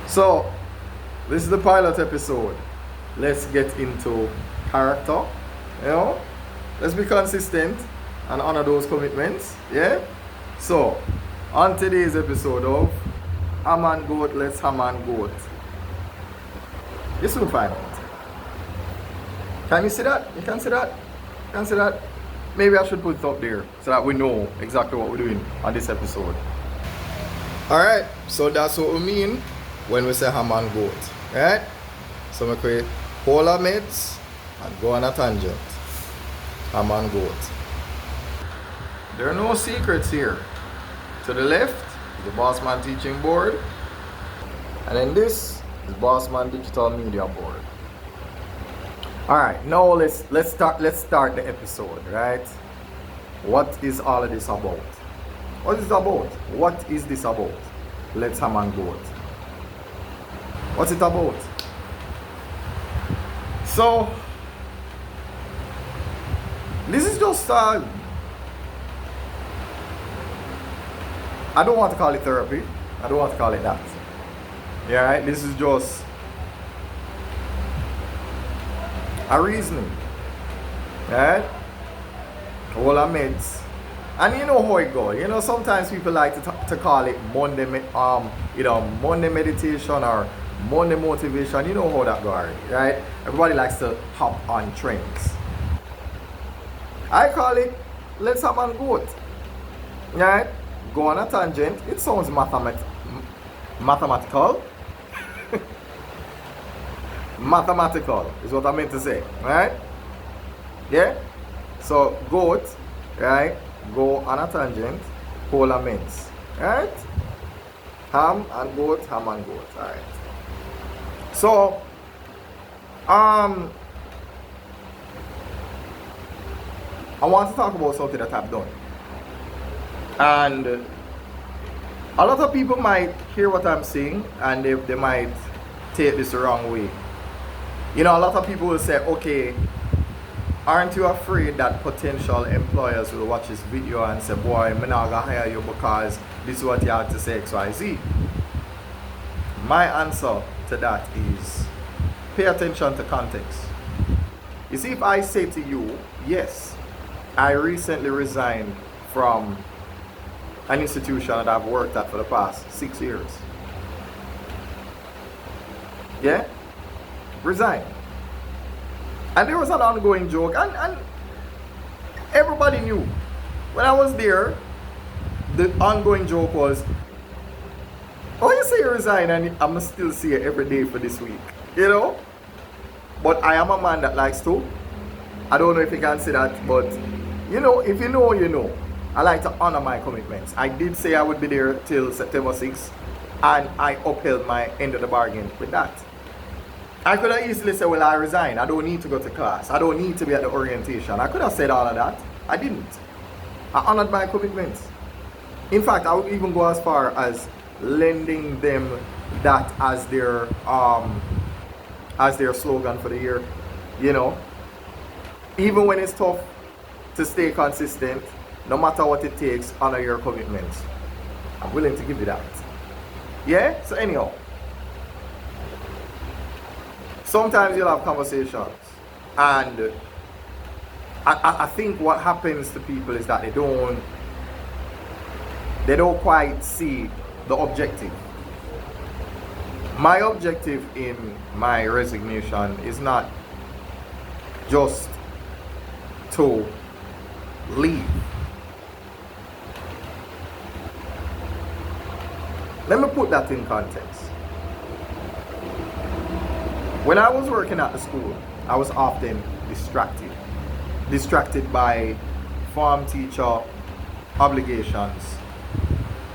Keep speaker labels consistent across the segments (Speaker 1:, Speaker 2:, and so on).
Speaker 1: So, this is the pilot episode. Let's get into character. You know, let's be consistent and honor those commitments. Yeah. So, on today's episode of Ham and Goat, let's ham and goat. You soon find out. Can you see that? You can see that? You can see that? Maybe I should put it up there so that we know exactly what we're doing on this episode. Alright, so that's what we mean when we say ham and goat. Right? So we create polar mates and go on a tangent. Ham and goat. There are no secrets here. To the left is the Bossman teaching board. And then this is Bossman digital media board. Alright, now let's start the episode, right? What is all of this about? What is it about? What is this about? Let's ham and goat. What's it about? So this is just I don't want to call it therapy. I don't want to call it that. Yeah, right? This is just a reasoning. Right? All our meds. And you know how it goes. You know, sometimes people like to call it Monday Monday meditation or Monday motivation. You know how that goes, right? Everybody likes to hop on trends. I call it let's ham and goat. Right? Go on a tangent. It sounds mathematical. Mathematical is what I meant to say, right? Yeah? So goat, right? Go on a tangent, polar mates, right? Ham and goat, alright. So I want to talk about something that I've done. And a lot of people might hear what I'm saying and they might take this the wrong way. You know, a lot of people will say, okay, aren't you afraid that potential employers will watch this video and say, boy, I'm not gonna hire you because this is what you have to say, XYZ? My answer to that is pay attention to context. You see, if I say to you, yes, I recently resigned from an institution that I've worked at for the past 6 years. Yeah? Resign. And there was an ongoing joke and everybody knew. When I was there, the ongoing joke was, oh, you say you resign and I'm still see you every day for this week. You know? But I am a man that likes to. I don't know if you can say that, but you know, if you know, you know. I like to honor my commitments. I did say I would be there till September 6th, and I upheld my end of the bargain with that. I could have easily said, well, I resign. I don't need to go to class. I don't need to be at the orientation. I could have said all of that. I didn't. I honored my commitments. In fact, I would even go as far as lending them that as their slogan for the year. You know, even when it's tough to stay consistent, no matter what it takes, honor your commitments. I'm willing to give you that. Yeah? So anyhow, sometimes you'll have conversations and I think what happens to people is that they don't quite see the objective. My objective in my resignation is not just to leave. Let me put that in context. When I was working at the school, I was often distracted. Distracted by form teacher obligations.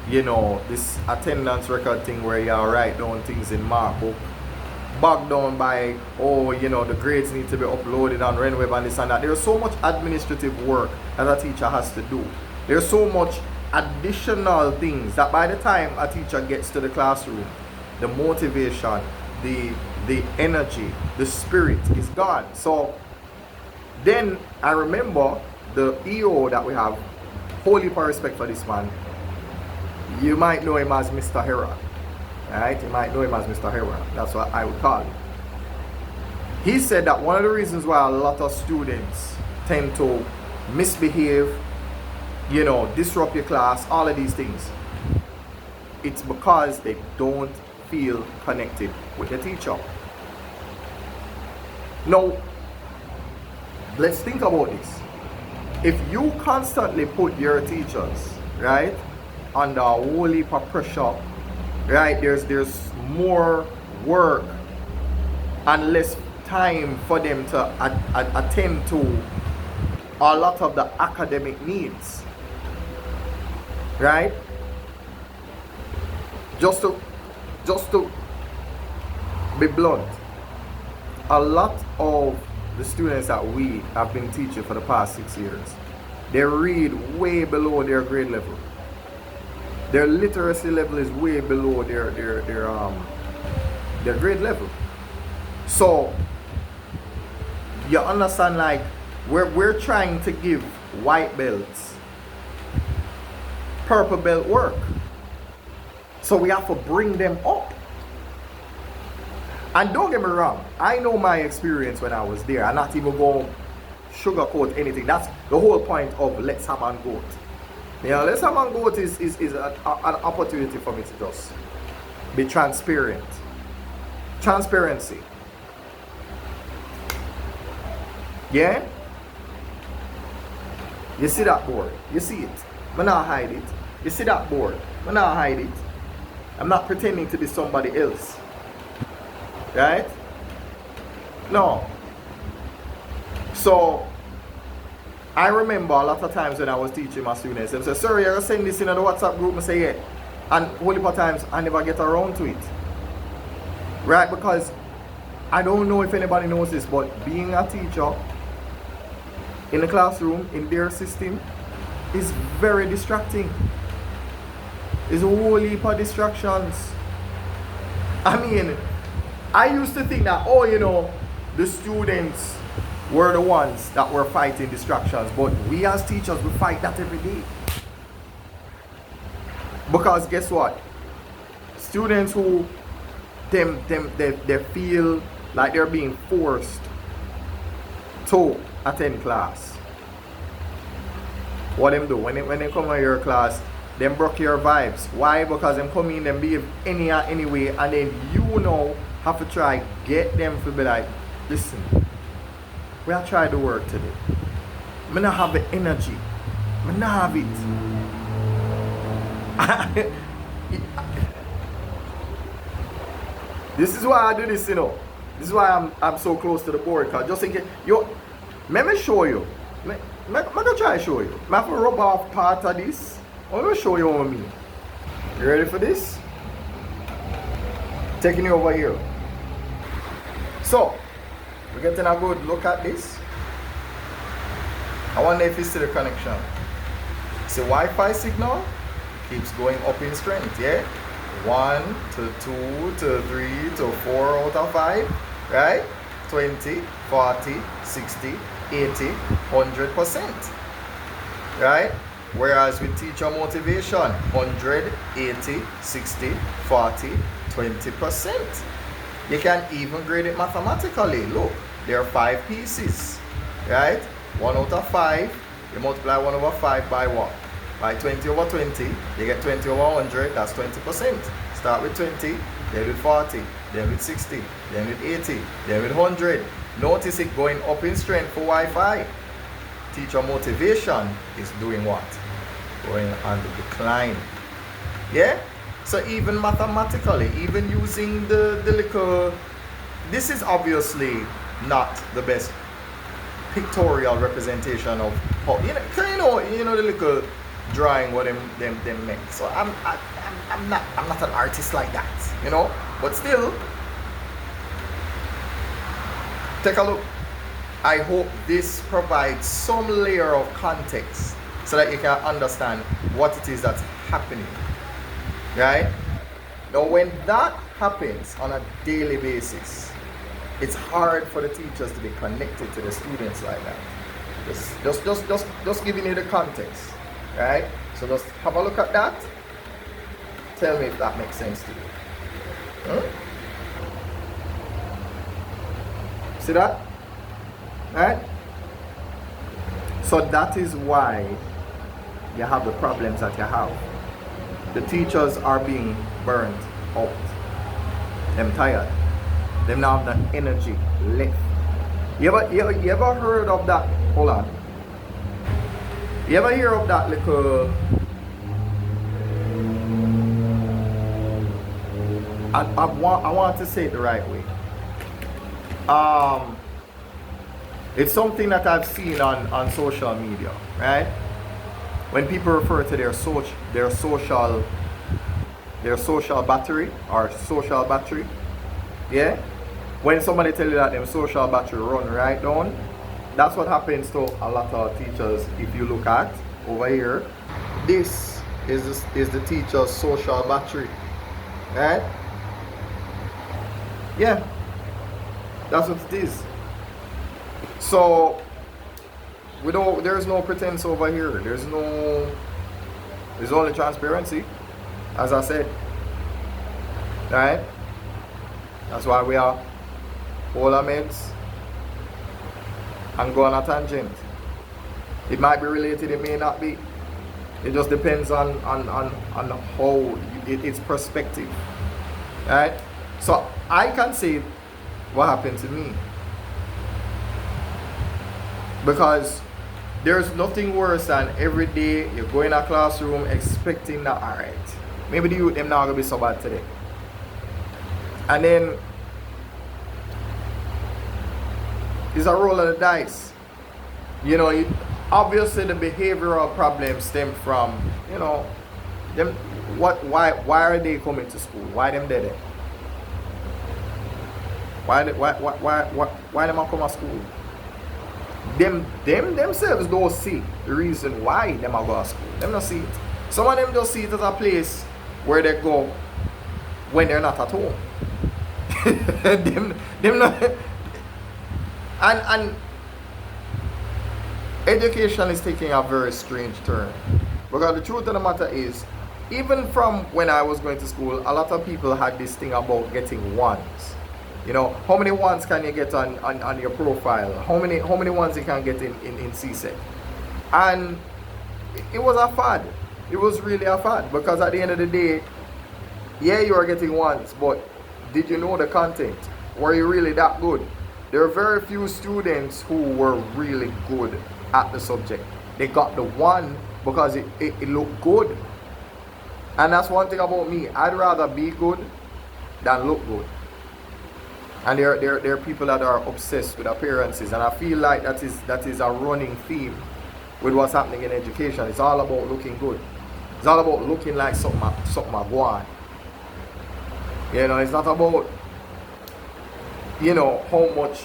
Speaker 1: You know, this attendance record thing where you write down things in mark book. Bogged down by, oh, you know, the grades need to be uploaded on RenWeb and this and that. There's so much administrative work that a teacher has to do. There's so much additional things that by the time a teacher gets to the classroom, the motivation, the energy, the spirit is gone. So then I remember the EO that we have, wholly for respect for this man. You might know him as Mr. Hera, Right? You might know him as Mr. Heron. That's what I would call him. He said that one of the reasons why a lot of students tend to misbehave, you know, disrupt your class, all of these things, it's because they don't feel connected with the teacher. Now, let's think about this. If you constantly put your teachers, right, under a whole heap of pressure, right, there's more work and less time for them to attend to a lot of the academic needs, right? Just to be blunt, a lot of the students that we have been teaching for the past 6 years, they read way below their grade level. Their literacy level is way below their grade level. So you understand, like, we're trying to give white belts purple belt work. So we have to bring them up. And don't get me wrong, I know my experience when I was there. I'm not even going to sugarcoat anything. That's the whole point of Let's Have and Goat. You know, Let's Have and Goat is an opportunity for me to just be transparent. Transparency. Yeah? You see that board? You see it? I'm not hide it. You see that board? I'm not hide it. I'm not pretending to be somebody else. Right? No. So I remember a lot of times when I was teaching my students, they say, "Sir, you're going to send this in the WhatsApp group?" I say, "Yeah." And whole heap of times I never get around to it. Right? Because I don't know if anybody knows this, but being a teacher in the classroom, in their system, is very distracting. It's a whole heap of distractions. I mean, I used to think that, oh, you know, the students were the ones that were fighting distractions, but we as teachers, we fight that every day. Because guess what? Students who they feel like they're being forced to attend class. What them do? When they come to your class, them broke your vibes. Why? Because them come in, them behave any way, and then you know have to try get them to be like, listen, we are trying to work today. I don't have the energy. I don't have it. This is why I do this, you know. This is why I'm so close to the board, because just in case, let me show you. I'm going to try to show you. I have to rub off part of this. Let me show you what I mean. You ready for this? Taking you over here. So, we're getting a good look at this. I wonder if you see the connection. See, Wi-Fi signal keeps going up in strength, yeah? 1 to 2 to 3 to 4 out of 5, right? 20, 40, 60, 80, 100%, right? Whereas with teacher motivation, 100, 80, 60, 40, 20%. You can even grade it mathematically. Look, there are 5 pieces, right? 1 out of 5, you multiply 1 over 5 by what? By 20 over 20, you get 20 over 100, that's 20%. Start with 20, then with 40, then with 60, then with 80, then with 100. Notice it going up in strength for Wi-Fi. Teacher motivation is doing what? Going on the decline. Yeah? So even mathematically, even using the little, this is obviously not the best pictorial representation of how, you know the little drawing what them make. So I'm not an artist like that, you know. But still, take a look. I hope this provides some layer of context so that you can understand what it is that's happening. Right? Now when that happens on a daily basis, it's hard for the teachers to be connected to the students like that. Just giving you the context. Right? So just have a look at that. Tell me if that makes sense to you. See that? Right? So that is why you have the problems that you have. The teachers are being burnt out. Them tired. Them now have the energy left. You ever heard of that? Hold on. You ever hear of that little... I want to say it the right way. It's something that I've seen on social media, right? When people refer to their social battery or social battery, yeah? When somebody tell you that them social battery run right down, that's what happens to a lot of teachers. If you look at over here, this is the teacher's social battery, right? Yeah, that's what it is. So there's no pretense over here. There's only transparency, as I said. Right? That's why we are hold our meds and go on a tangent. It might be related, it may not be. It just depends on how it's perspective. Right? So I can say what happened to me. Because there's nothing worse than every day you go in a classroom expecting that, alright, maybe the youth them not gonna be so bad today. And then it's a roll of the dice. You know, obviously the behavioral problems stem from, you know, them why are they coming to school? Why them there? Why them not come to school? Them themselves don't see the reason why them are go to school. Them don't see it. Some of them just see it as a place where they go when they're not at home. them not. And education is taking a very strange turn. Because the truth of the matter is, even from when I was going to school, a lot of people had this thing about getting ones. You know, how many ones can you get on your profile? How many ones you can get in CSEC? And it was a fad. It was really a fad, because at the end of the day, yeah, you are getting ones, but did you know the content? Were you really that good? There are very few students who were really good at the subject. They got the one because it looked good. And that's one thing about me. I'd rather be good than look good. And there are people that are obsessed with appearances, and I feel like that is a running theme with what's happening in education. It's all about looking good. It's all about looking like something I want. You know, it's not about, you know, how much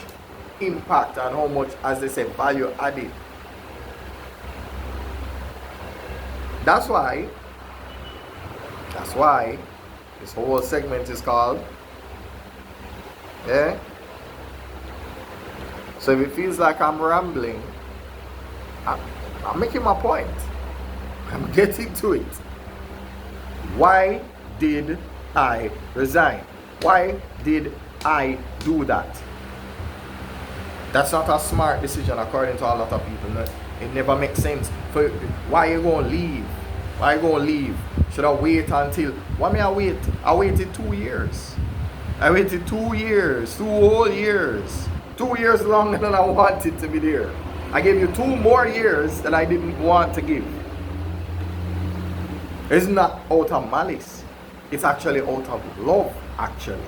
Speaker 1: impact and how much, as they say, value added. That's why this whole segment is called, yeah. So if it feels like I'm rambling, I'm making my point. I'm getting to it. Why did I resign? Why did I do that? That's not a smart decision according to a lot of people. It never makes sense. Why you gonna leave? Why you gonna leave? Should I wait until? Why may I wait? I waited 2 years. I waited 2 years, 2 whole years. 2 years longer than I wanted to be there. I gave you 2 more years that I didn't want to give. It's not out of malice. It's actually out of love, actually.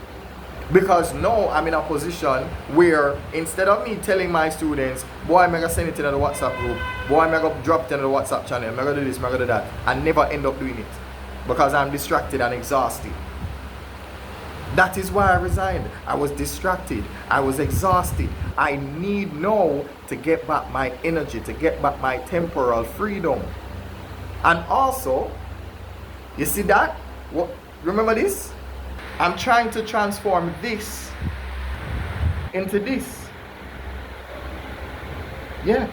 Speaker 1: Because now I'm in a position where instead of me telling my students, boy, I'm going to send it in the WhatsApp group, boy, I'm going to drop it in the WhatsApp channel, I'm going to do this, I'm going to do that, I never end up doing it. Because I'm distracted and exhausted. That is why I resigned. I was distracted. I was exhausted. I need now to get back my energy, to get back my temporal freedom. And also, you see that? What? Remember this? I'm trying to transform this into this. Yeah.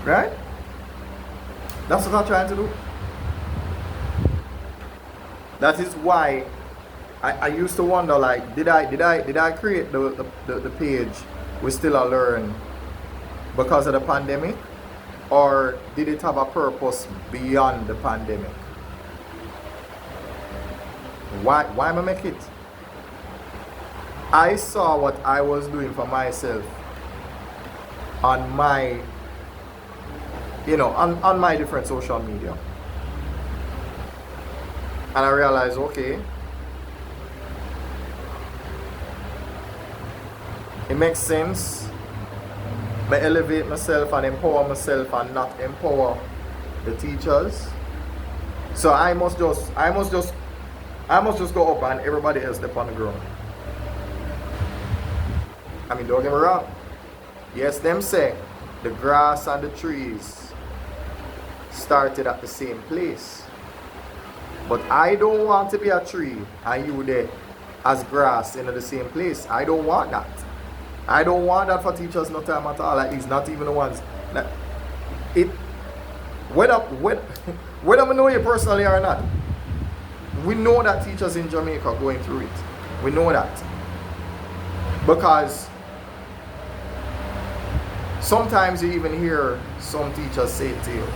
Speaker 1: Right? That's what I'm trying to do. That is why I used to wonder, like, did I create the page We Still a Learn because of the pandemic, or did it have a purpose beyond the pandemic? Why am I make it? I saw what I was doing for myself on my, on my different social media, and I realized, okay, it makes sense. I elevate myself and empower myself and not empower the teachers. So I must just go up and everybody else step on the ground. I mean, don't get me wrong. Yes, them say the grass and the trees started at the same place. But I don't want to be a tree and you there as grass in the same place. I don't want that. I don't want that for teachers no time at all. Like, it's not even the ones that whether we know you personally or not, we know that teachers in Jamaica are going through it. We know that. Because sometimes you even hear some teachers say it to you.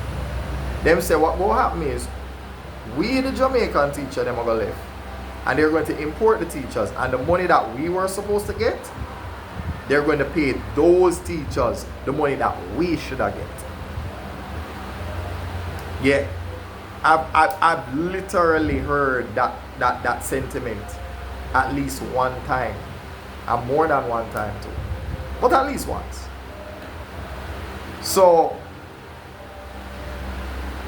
Speaker 1: Them say what will happen is we the Jamaican teacher them are gonna left. And they're going to import the teachers, and the money that we were supposed to get, they're going to pay those teachers the money that we should have get. Yeah, I've literally heard that sentiment at least one time, and more than one time too, but at least once. So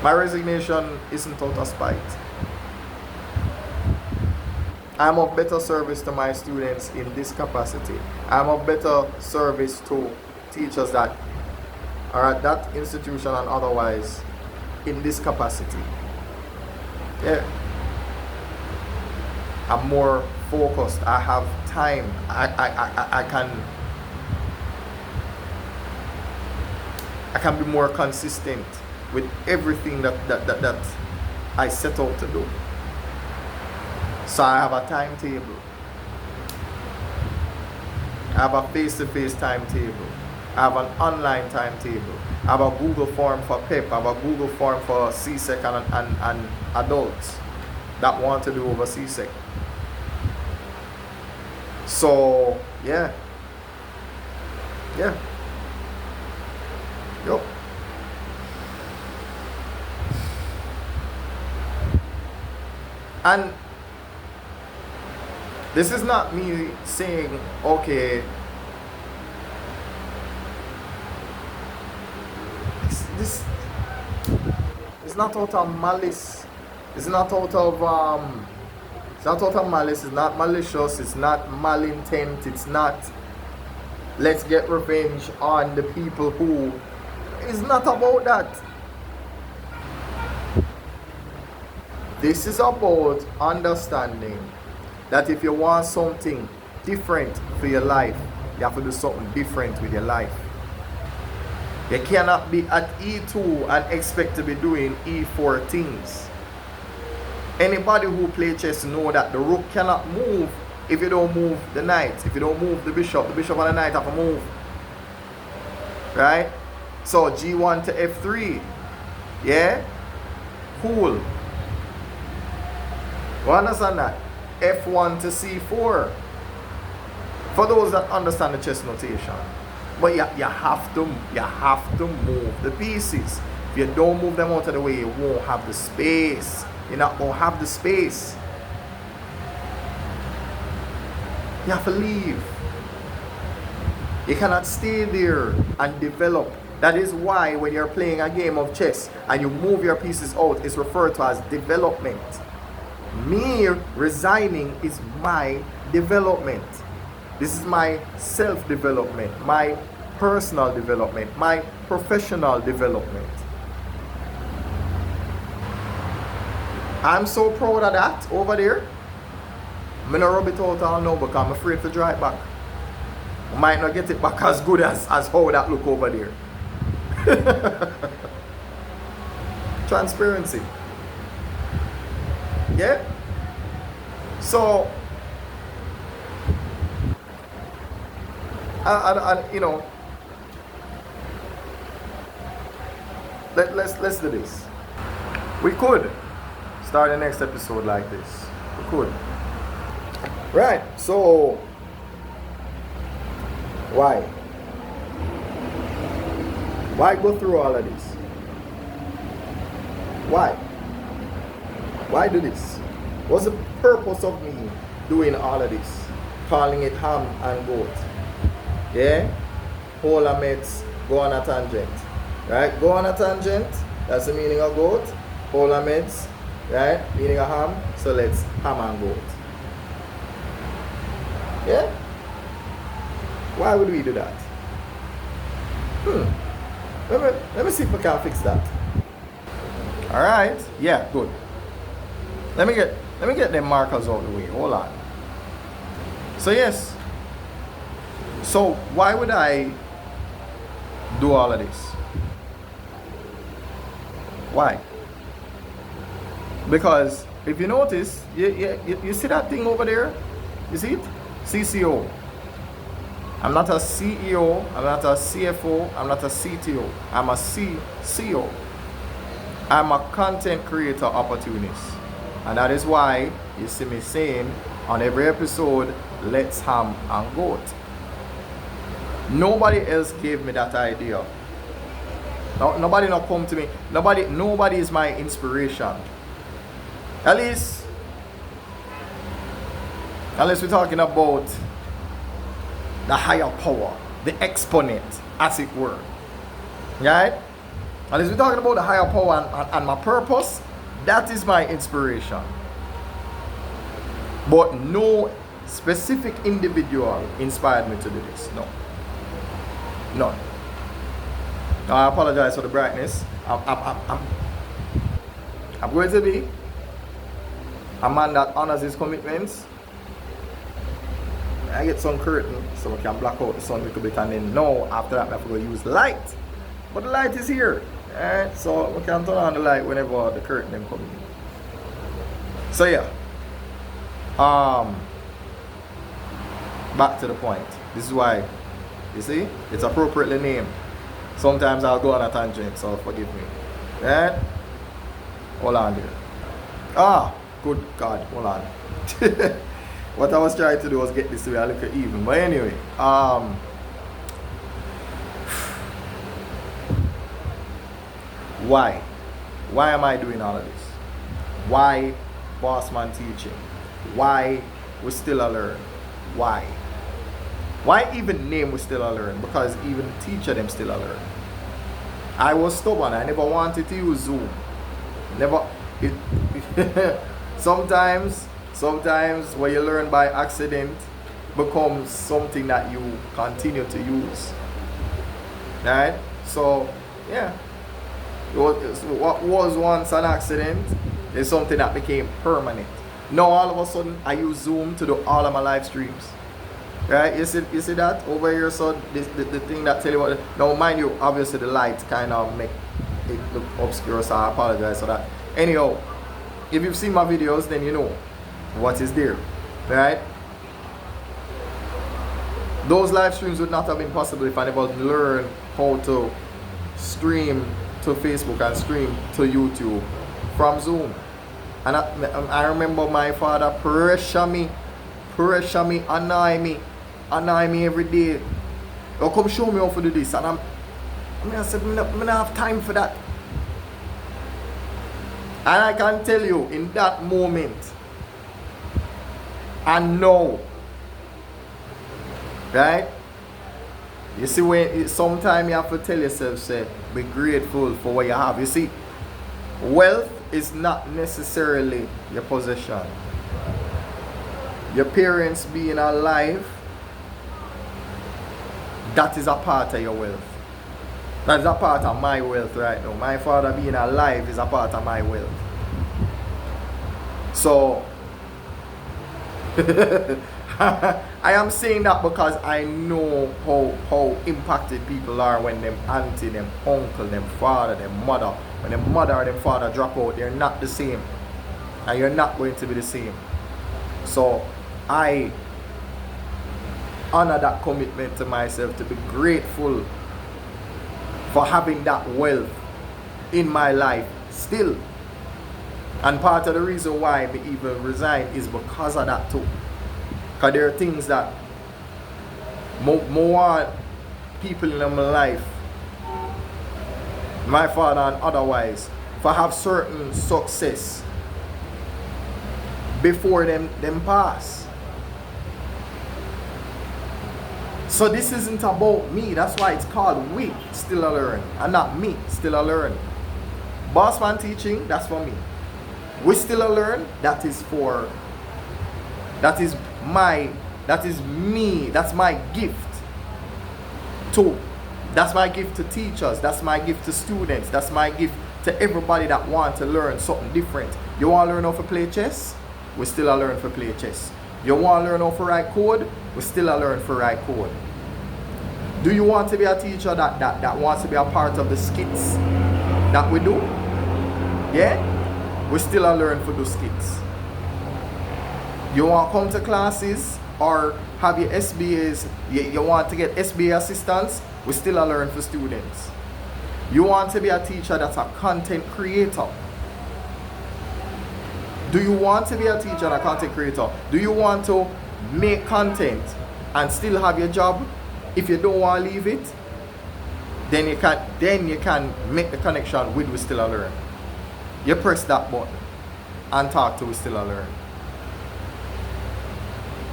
Speaker 1: my resignation isn't out of spite. I'm of better service to my students in this capacity. I'm of better service to teachers that are at that institution and otherwise in this capacity. Yeah. I'm more focused. I have time. I can be more consistent with everything that I set out to do. So I have a timetable. I have a face-to-face timetable. I have an online timetable. I have a Google form for PEP. I have a Google form for CSEC and adults that want to do over CSEC. So, yeah. Yup. And this is not me saying, okay, this it's not out of malice. It's not out of malice. It's not malicious. It's not malintent. It's not let's get revenge on the people who. It's not about that. This is about understanding that if you want something different for your life, you have to do something different with your life. You cannot be at E2 and expect to be doing E4 things. Anybody who plays chess know that the rook cannot move if you don't move the knight. If you don't move the bishop and the knight have to move. Right? So G1 to F3. Yeah? Cool. You understand that? F1 to C4. For those that understand the chess notation. But you have to move the pieces. If you don't move them out of the way, you won't have the space. You're not going to have the space. You have to leave. You cannot stay there and develop. That is why when you're playing a game of chess and you move your pieces out, it's referred to as development. Me resigning is my development. This is my self-development, my personal development, my professional development. I'm so proud of that over there. I'm going to rub it out all now because I'm afraid to draw it back. I might not get it back as good as how that look over there. Transparency. Yeah? So, you know, let's do this. We could start the next episode like this. We could. Right. So why? Why go through all of this? Why? Why do this? What's the purpose of me doing all of this? Calling it ham and goat. Yeah? Whole meds, go on a tangent. Right? Go on a tangent. That's the meaning of goat. Whole meds, right? Meaning of ham. So let's ham and goat. Yeah? Why would we do that? Let me see if we can fix that. Alright. Yeah, good. Let me get them markers out of the way. Hold on. So yes. So why would I do all of this? Why? Because if you notice, you see that thing over there? You see it? CCO. I'm not a CEO, I'm not a CFO, I'm not a CTO. I'm a CCO. I'm a content creator opportunist. And that is why you see me saying on every episode, let's ham and goat. Nobody else gave me that idea. No, nobody not come to me. Nobody is my inspiration. At least unless we're talking about the higher power, the exponent, as it were. Right? Unless we're talking about the higher power and my purpose, that is my inspiration. But no specific individual inspired me to do this. No. None. Now, I apologize for the brightness. I'm going to be a man that honors his commitments. I get some curtain so I can block out the sun a little bit, and then now after that I have to go use the light. But the light is here. Alright, so we can turn on the light whenever the curtain them come in. So yeah. Back to the point. This is why, you see, it's appropriately named. Sometimes I'll go on a tangent, so forgive me. Alright? Hold on there. Good God, hold on. What I was trying to do was get this to be a little even. But anyway, why? Why am I doing all of this? Why Bossman teaching? Why we still a learn? Why? Why even name we still a learn? Because even teacher them still a learn. I was stubborn. I never wanted to use Zoom. Sometimes what you learn by accident becomes something that you continue to use. Right? So, yeah. What was once an accident is something that became permanent. Now all of a sudden I use Zoom to do all of my live streams. Right? You see that over here? So the thing that tell you what. Now mind you, obviously the light kind of make it look obscure, so I apologize for that. Anyhow, if you've seen my videos, then you know what is there, right? Those live streams would not have been possible if I never learned how to stream to Facebook and stream to YouTube from Zoom. And I remember my father pressure me, annoy me every day. Oh, come show me how to do this. And I said, I don't have time for that. And I can tell you, in that moment, I know, right? You see, when sometimes you have to tell yourself, say, be grateful for what you have. You see, wealth is not necessarily your possession. Your parents being alive, that is a part of your wealth. That is a part of my wealth right now. My father being alive is a part of my wealth. So, I am saying that because I know how impacted people are when them auntie, them uncle, them father, them mother. When them mother or them father drop out, they're not the same. And you're not going to be the same. So, I honor that commitment to myself, to be grateful for having that wealth in my life still. And part of the reason why me even resign is because of that too. Because there are things that more people in my life, my father and otherwise, for have certain success before them pass. So this isn't about me. That's why it's called we still a learn, and not me still a learn. Bossman teaching, that's for me. We still a learn, that is me, that's my gift too. That's my gift to teachers, that's my gift to students, that's my gift to everybody that want to learn something different. You want to learn how to play chess? We still a learn for play chess. You want to learn how to write code? We still a learn for write code. Do you want to be a teacher that wants to be a part of the skits that we do? Yeah? We still a learn for those skits. You want to come to classes or have your SBAs, you want to get SBA assistance? We still a learn for students. You want to be a teacher that's a content creator? Do you want to be a teacher and a content creator? Do you want to make content and still have your job? If you don't want to leave it, then you can make the connection with We Still a Learn. You press that button and talk to We Still a Learn.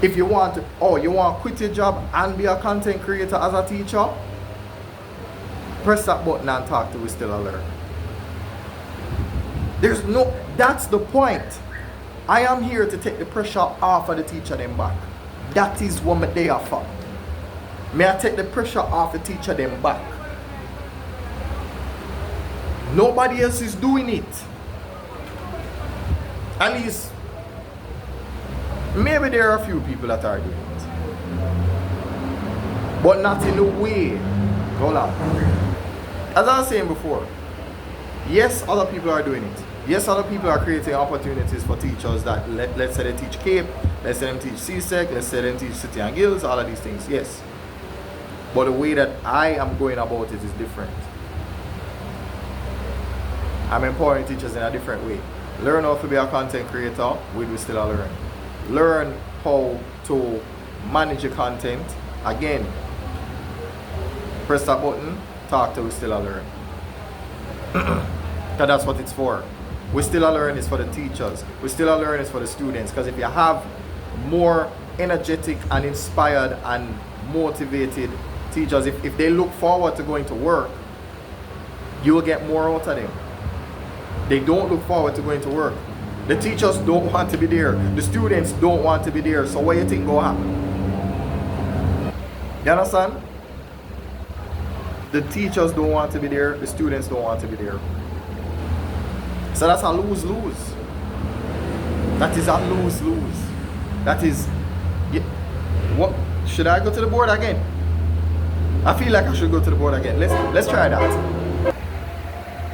Speaker 1: If you want to, you want to quit your job and be a content creator as a teacher, press that button and talk to We Still a Learn. That's the point. I am here to take the pressure off of the teacher them back. That is what I'm there for. May I take the pressure off the teacher them back. Nobody else is doing it. At least, maybe there are a few people that are doing it. But not in the way. Hold on. As I was saying before, yes, other people are doing it. Yes, other people are creating opportunities for teachers that, let's say they teach CAPE, let's say them teach CSEC, let's say them teach City and Guilds, all of these things, yes. But the way that I am going about it is different. I'm empowering teachers in a different way. Learn how to be a content creator, We Still a Learn. Learn how to manage your content. Again, press that button, talk to We Still a Learn. Because that's what it's for. We Still a Learn is for the teachers. We Still a Learn is for the students. Because if you have more energetic and inspired and motivated teachers, if they look forward to going to work, you will get more out of them. They don't look forward to going to work. The teachers don't want to be there. The students don't want to be there. So what do you think will happen? You understand? The teachers don't want to be there. The students don't want to be there. So that's a lose-lose. That is a lose-lose. That is... What? Should I go to the board again? I feel like I should go to the board again. Let's try that.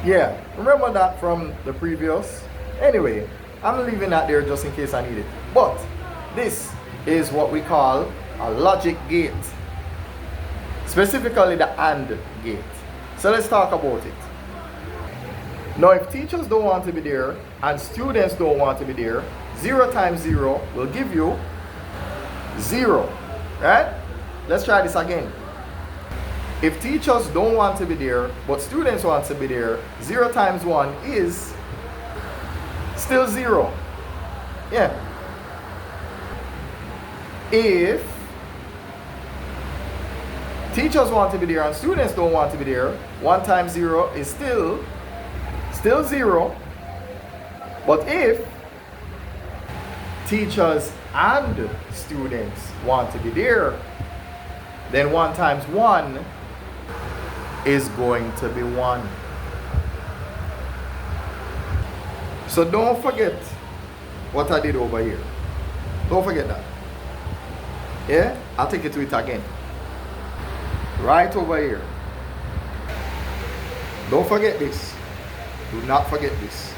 Speaker 1: Yeah, remember that from the previous. Anyway, I'm leaving that there just in case I need it. But this is what we call a logic gate. Specifically the AND gate. So let's talk about it. Now if teachers don't want to be there and students don't want to be there, 0 times 0 will give you 0. Right? Let's try this again. If teachers don't want to be there, but students want to be there, 0 times 1 is still 0. Yeah. If teachers want to be there and students don't want to be there, 1 times 0 is still 0. But if teachers and students want to be there, then 1 times 1 is going to be 1. So don't forget what I did over here. Don't forget that. Yeah? I'll take you to it again. Right over here. Don't forget this. Do not forget this.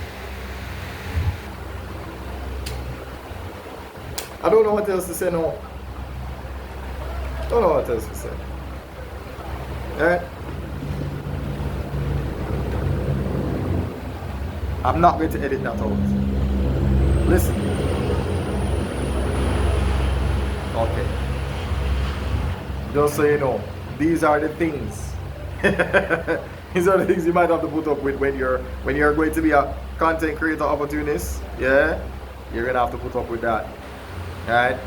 Speaker 1: I don't know what else to say now. Don't know what else to say. Alright? I'm not going to edit that out. Listen. Okay. Just so you know, these are the things. These are the things you might have to put up with when you're going to be a content creator opportunist. Yeah? You're gonna have to put up with that. Alright?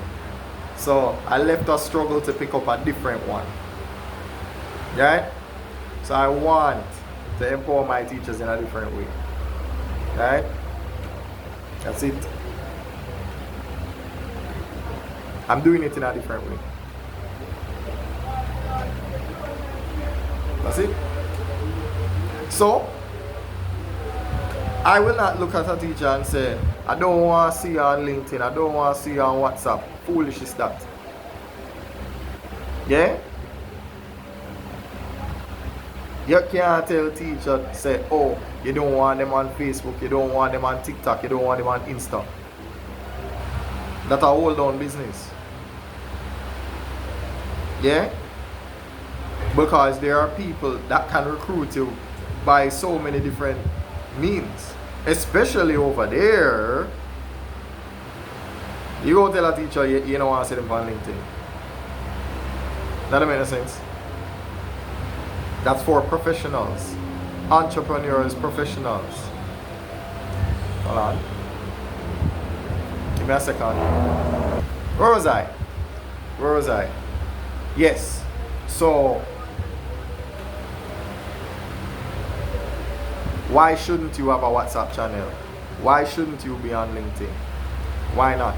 Speaker 1: So I left a struggle to pick up a different one. Right? So I want to empower my teachers in a different way. Right? That's it. I'm doing it in a different way. That's it. So I will not look at a teacher and say, I don't want to see you on LinkedIn, I don't want to see you on WhatsApp. Foolish is that. Yeah? You can't tell teacher, say, oh, you don't want them on Facebook, you don't want them on TikTok, you don't want them on Insta. That's a hold down business. Yeah? Because there are people that can recruit you by so many different means. Especially over there. You go tell a teacher you don't want to see them on LinkedIn. That don't make no sense. That's for professionals. Entrepreneurs, professionals. Hold on. Give me a second. Where was I? Where was I? Yes. So, why shouldn't you have a WhatsApp channel? Why shouldn't you be on LinkedIn? Why not?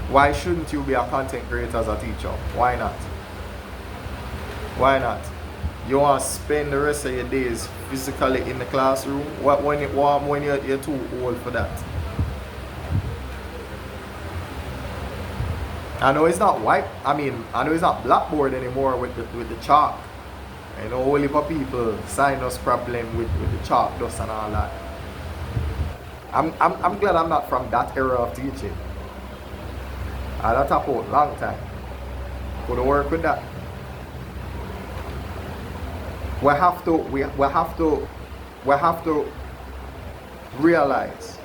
Speaker 1: Why shouldn't you be a content creator as a teacher? Why not? Why not? You want to spend the rest of your days physically in the classroom? When you're too old for that? I know it's not white. I know it's not blackboard anymore with the chalk. I know a whole heap of people sinus problem with the chalk dust and all that. I'm glad I'm not from that era of teaching. I had a tap out long time. Couldn't work with that. We have to realize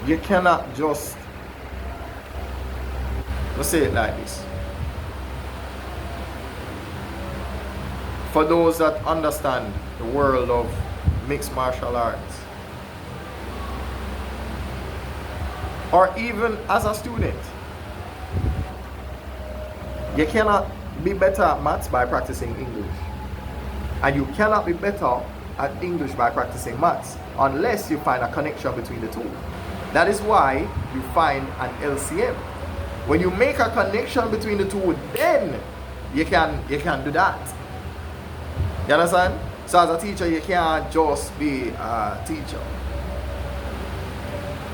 Speaker 1: you cannot just, let's say it like this. For those that understand the world of mixed martial arts, or even as a student, you cannot be better at maths by practicing English, and you cannot be better at English by practicing maths unless you find a connection between the two. That is why you find an LCM. When you make a connection between the two, then you can do that. You understand? So as a teacher, you can't just be a teacher.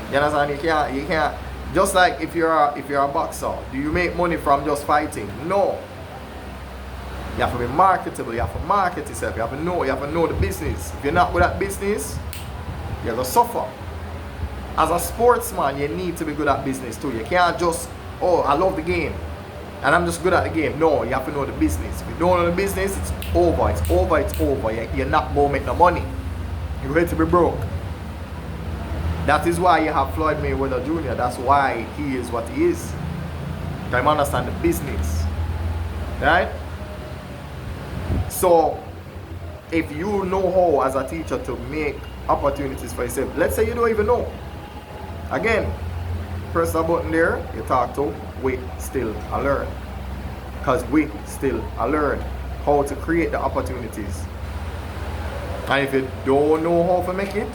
Speaker 1: You understand? You can't just like if you're a boxer, do you make money from just fighting? No. You have to be marketable, you have to market yourself, you have to know the business. If you're not good at business, you're gonna suffer. As a sportsman, you need to be good at business too. You can't just, oh, I love the game and I'm just good at the game. No, you have to know the business. If you don't know the business, it's over. You're not going to make no money. You're ready to be broke. That is why you have Floyd Mayweather Jr. That's why he is what he is. You understand the business. Right? So, if you know how as a teacher to make opportunities for yourself, let's say you don't even know. Again, press the button there, you talk to We Still a Learn. Because we still a learn how to create the opportunities. And if you don't know how to make it,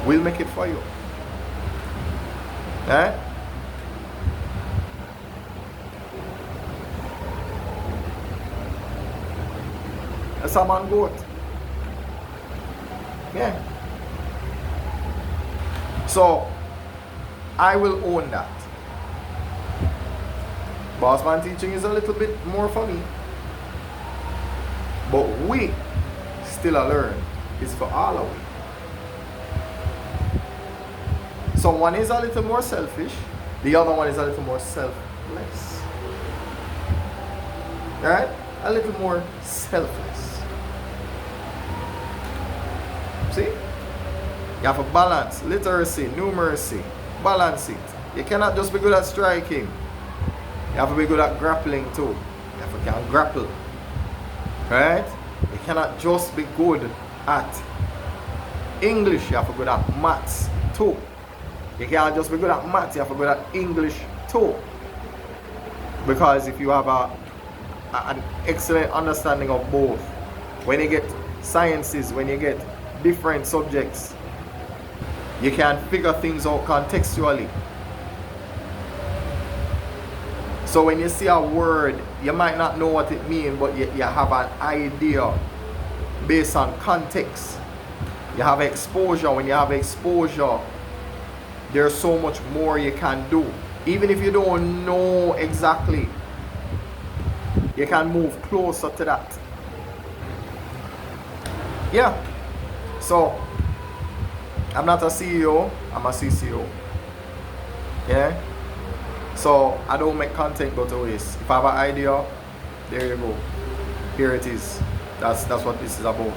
Speaker 1: we'll make it for you. Eh? That's a man goat. Yeah. So, I will own that. Bossman teaching is a little bit more funny. But we still a learn is for all of it. So one is a little more selfish, the other one is a little more selfless. Alright? A little more selfless. See? You have to balance literacy, numeracy. Balance it. You cannot just be good at striking. You have to be good at grappling too. You have to can grapple. Right? You cannot just be good at English. You have to be good at maths too. You can't just be good at maths. You have to be good at English too. Because if you have an excellent understanding of both, when you get sciences, when you get different subjects, you can figure things out contextually. So when you see a word, you might not know what it means, but you have an idea based on context. You have exposure. When you have exposure, there's so much more you can do. Even if you don't know exactly, you can move closer to that. Yeah. So I'm not a CEO, I'm a CCO. Yeah? So I don't make content go to waste. If I have an idea, there you go. Here it is. That's what this is about.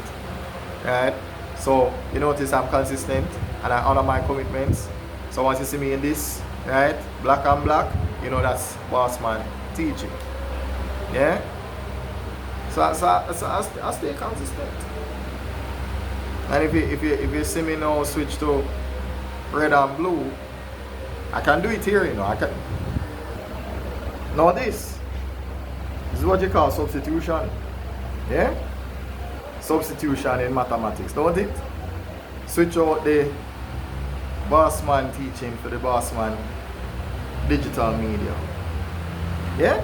Speaker 1: Right? So you notice I'm consistent and I honor my commitments. So once you see me in this, right, black and black, you know that's Bossman teaching. Yeah? So I stay consistent. And if you see me now switch to red and blue, I can do it here, you know. I can. Now this is what you call substitution. Yeah? Substitution in mathematics, don't it? Switch out the Bossman teaching for the Bossman digital media. Yeah?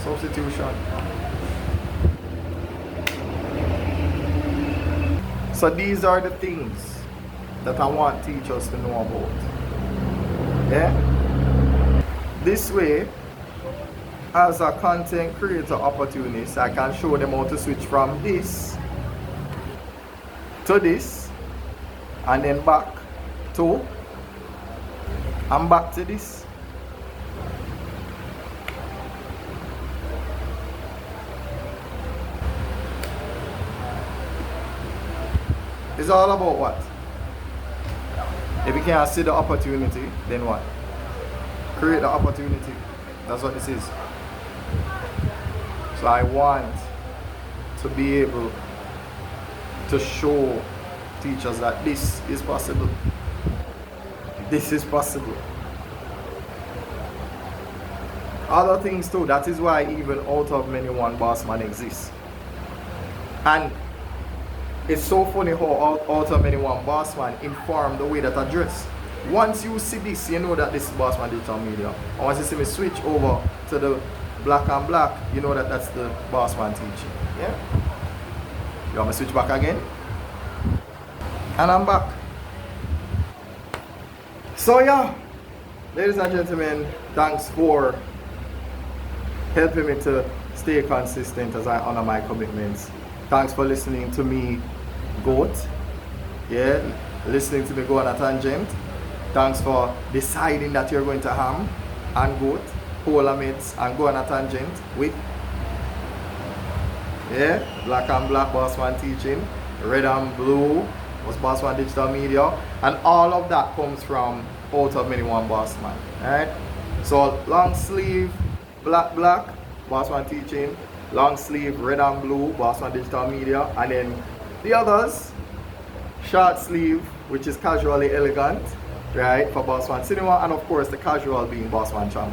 Speaker 1: Substitution. So these are the things that I want teachers to know about. Yeah? This way, as a content creator opportunist, I can show them how to switch from this to this, and then back to, and back to this. It's all about what? If you can't see the opportunity, then what? Create the opportunity. That's what this is. So I want to be able to show teachers that this is possible. This is possible. Other things too. That is why even out of many one Bossman exists. And it's so funny how out of many one Bossman inform the way that I dress. Once you see this, you know that this is Bossman digital media. And once you see me switch over to the black and black, you know that that's the Bossman teaching. Yeah? You want me to switch back again? And I'm back. So yeah, ladies and gentlemen, thanks for helping me to stay consistent as I honor my commitments. Thanks for listening to me goat. Yeah, listening to me go on a tangent. Thanks for deciding that you're going to ham and goat, polar mates, and go on a tangent with, yeah, black and black Bossman teaching, red and blue was Bossman digital media, and all of that comes from out of many one Bossman. Alright? So long sleeve, black, Bossman teaching, long sleeve, red and blue, Bossman digital media, and then the others, short sleeve, which is casually elegant, right, for Bossman cinema, and of course the casual being Bossman channel.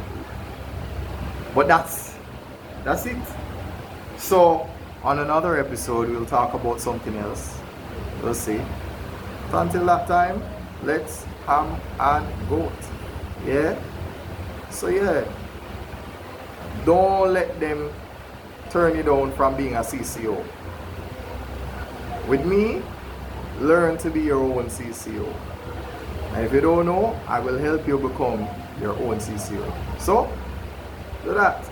Speaker 1: But that's it. So on another episode we'll talk about something else. We'll see. So until that time, let's ham and goat. Yeah? So yeah, don't let them turn you down from being a CCO. With me, learn to be your own CCO. And if you don't know, I will help you become your own CCO. So, do that.